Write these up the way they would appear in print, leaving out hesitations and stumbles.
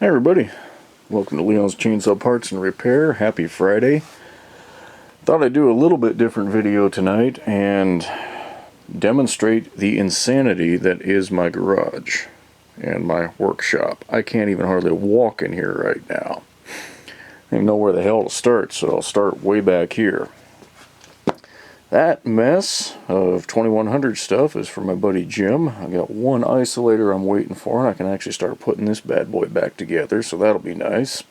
Hi everybody, welcome to Leon's Chainsaw Parts and Repair. Happy Friday. Thought I'd do a little bit different video tonight and demonstrate the insanity that is my garage and my workshop. I can't even hardly walk in here right now. I don't even know where the hell to start, so I'll start way back here. That mess of 2100 stuff is for my buddy Jim. I got one isolator I'm waiting for, and I can actually start putting this bad boy back together, so that'll be nice.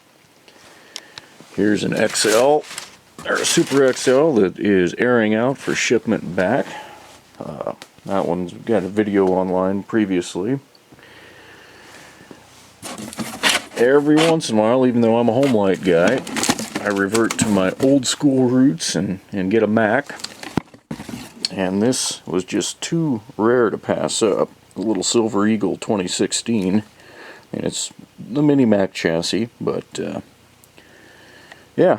Here's an XL, or a Super XL that is airing out for shipment back. That one's got a video online previously. Every once in a while, even though I'm a Homelight guy, I revert to my old school roots and get a Mac. And this was just too rare to pass up. A little Silver Eagle 2016. And it's the Mini Mac chassis, but yeah,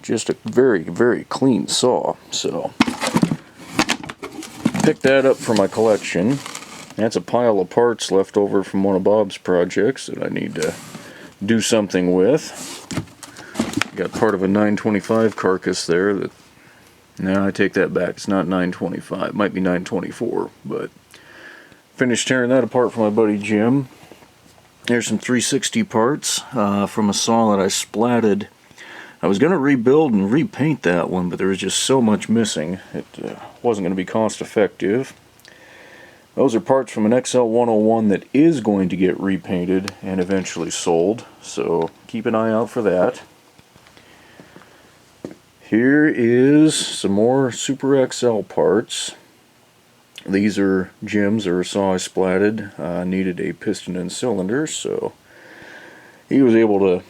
just a very, very clean saw. So, picked that up for my collection. That's a pile of parts left over from one of Bob's projects that I need to do something with. Got part of a 925 carcass there that... No, I take that back. It's not 925. It might be 924, but finished tearing that apart for my buddy Jim. There's some 360 parts from a saw that I splatted. I was going to rebuild and repaint that one, but there was just so much missing. It wasn't going to be cost effective. Those are parts from an XL101 that is going to get repainted and eventually sold, so keep an eye out for that. Here is some more Super XL parts. These are Jim's, or a saw I splatted. Needed a piston and cylinder, so he was able to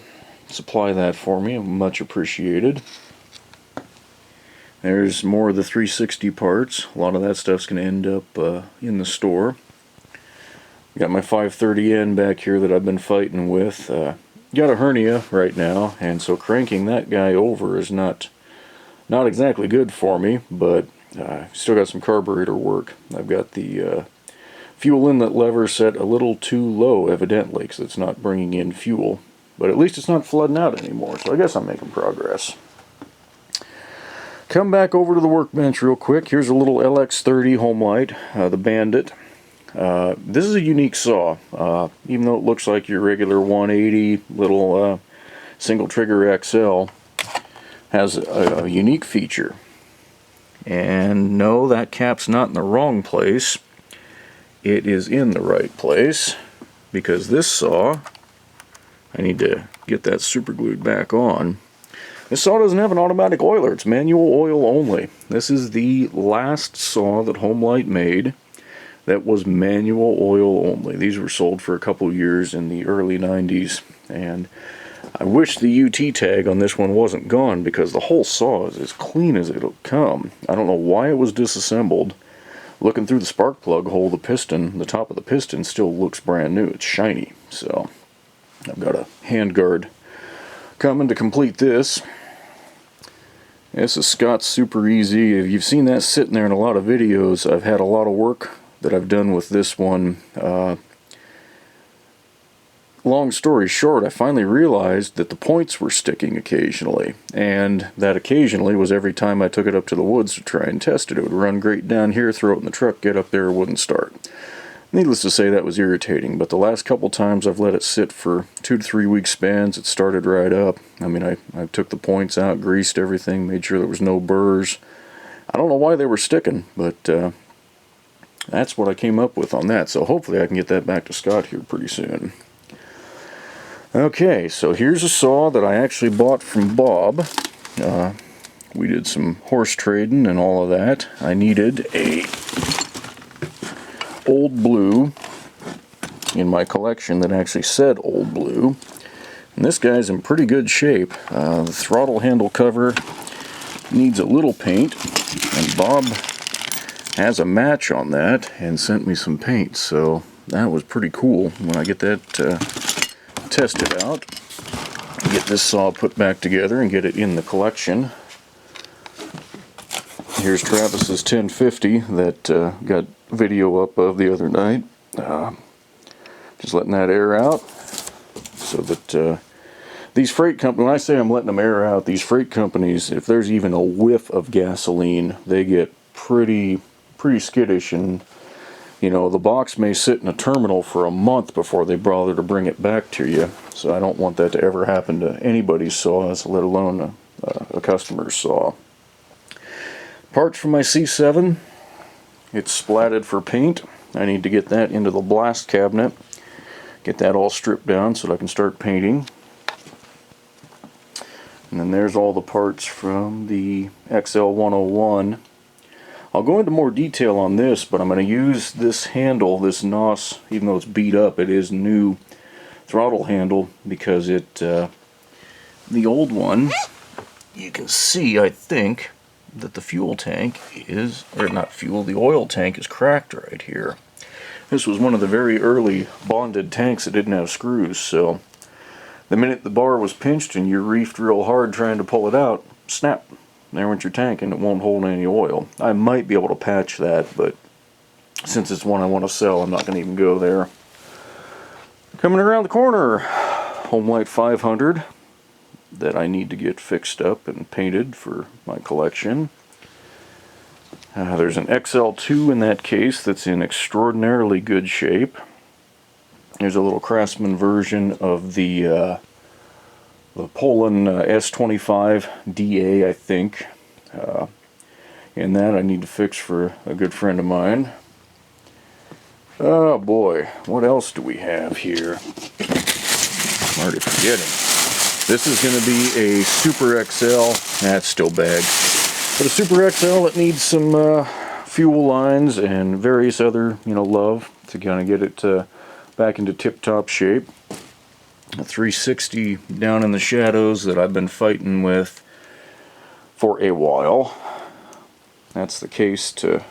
supply that for me. Much appreciated. There's more of the 360 parts. A lot of that stuff's going to end up in the store. Got my 530N back here that I've been fighting with. Got a hernia right now, and so cranking that guy over is not exactly good for me, but still got some carburetor work. I've got the fuel inlet lever set a little too low, evidently, because it's not bringing in fuel. But at least it's not flooding out anymore, so I guess I'm making progress. Come back over to the workbench real quick. Here's a little LX30 Homelight, the Bandit. This is a unique saw. Even though it looks like your regular 180 little single trigger XL, has a unique feature. And no, that cap's not in the wrong place. It is in the right place, because this saw, I need to get that super glued back on. This saw doesn't have an automatic oiler. It's manual oil only. This is the last saw that Homelight made that was manual oil only. These were sold for a couple years in the early 90s, and I wish the UT tag on this one wasn't gone, because the whole saw is as clean as it'll come. I don't know why it was disassembled. Looking through the spark plug hole, the piston, the top of the piston still looks brand new. It's shiny. So I've got a hand guard coming to complete this. This is Scott's Super Easy. If you've seen that sitting there in a lot of videos, I've had a lot of work that I've done with this one. Long story short, I finally realized that the points were sticking occasionally, and that occasionally was every time I took it up to the woods to try and test it. It would run great down here, throw it in the truck, get up there, it wouldn't start. Needless to say, that was irritating, but the last couple times I've let it sit for 2 to 3 week spans, it started right up. I mean, I took the points out, greased everything, made sure there was no burrs. I don't know why they were sticking, but that's what I came up with on that, so hopefully I can get that back to Scott here pretty soon. Okay, so here's a saw that I actually bought from Bob. We did some horse trading and all of that. I needed a Old Blue in my collection that actually said Old Blue. And this guy's in pretty good shape. The throttle handle cover needs a little paint, and Bob has a match on that and sent me some paint, so that was pretty cool. When I get that tested out, get this saw put back together and get it in the collection. Here's Travis's 1050 that got video up of the other night. Just letting that air out. so that these freight companies, when I say I'm letting them air out, these freight companies, if there's even a whiff of gasoline, they get pretty skittish, and you know, the box may sit in a terminal for a month before they bother to bring it back to you. So I don't want that to ever happen to anybody's saws, let alone a customer's saw. Parts for my C7. It's splatted for paint. I need to get that into the blast cabinet. Get that all stripped down so that I can start painting. And then there's all the parts from the XL101. I'll go into more detail on this, but I'm going to use this handle, this NOS, even though it's beat up, it is new throttle handle, because the old one, you can see, I think, that the fuel tank is, or not fuel, the oil tank is cracked right here. This was one of the very early bonded tanks that didn't have screws, so the minute the bar was pinched and you reefed real hard trying to pull it out, snap, there went your tank and it won't hold any oil. I might be able to patch that, but since it's one I want to sell, I'm not going to even go there. Coming around the corner, Homelite 500 that I need to get fixed up and painted for my collection. There's an XL2 in that case that's in extraordinarily good shape. There's a little Craftsman version of the Poulan S25 DA, I think. And that I need to fix for a good friend of mine. Oh boy, what else do we have here? I'm already forgetting. This is going to be a Super XL. That's still bagged. But a Super XL that needs some fuel lines and various other, love to kind of get it back into tip-top shape. A 360 down in the shadows that I've been fighting with for a while. That's the case to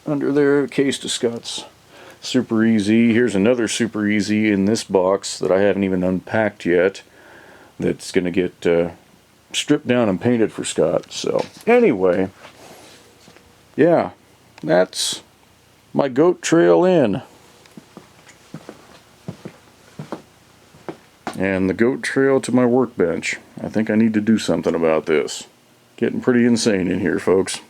under there, case to Scott's Super Easy. Here's another Super Easy in this box that I haven't even unpacked yet. That's going to get stripped down and painted for Scott. So anyway, yeah, that's my Goat Trail Inn. And the goat trail to my workbench. I think I need to do something about this. Getting pretty insane in here, folks.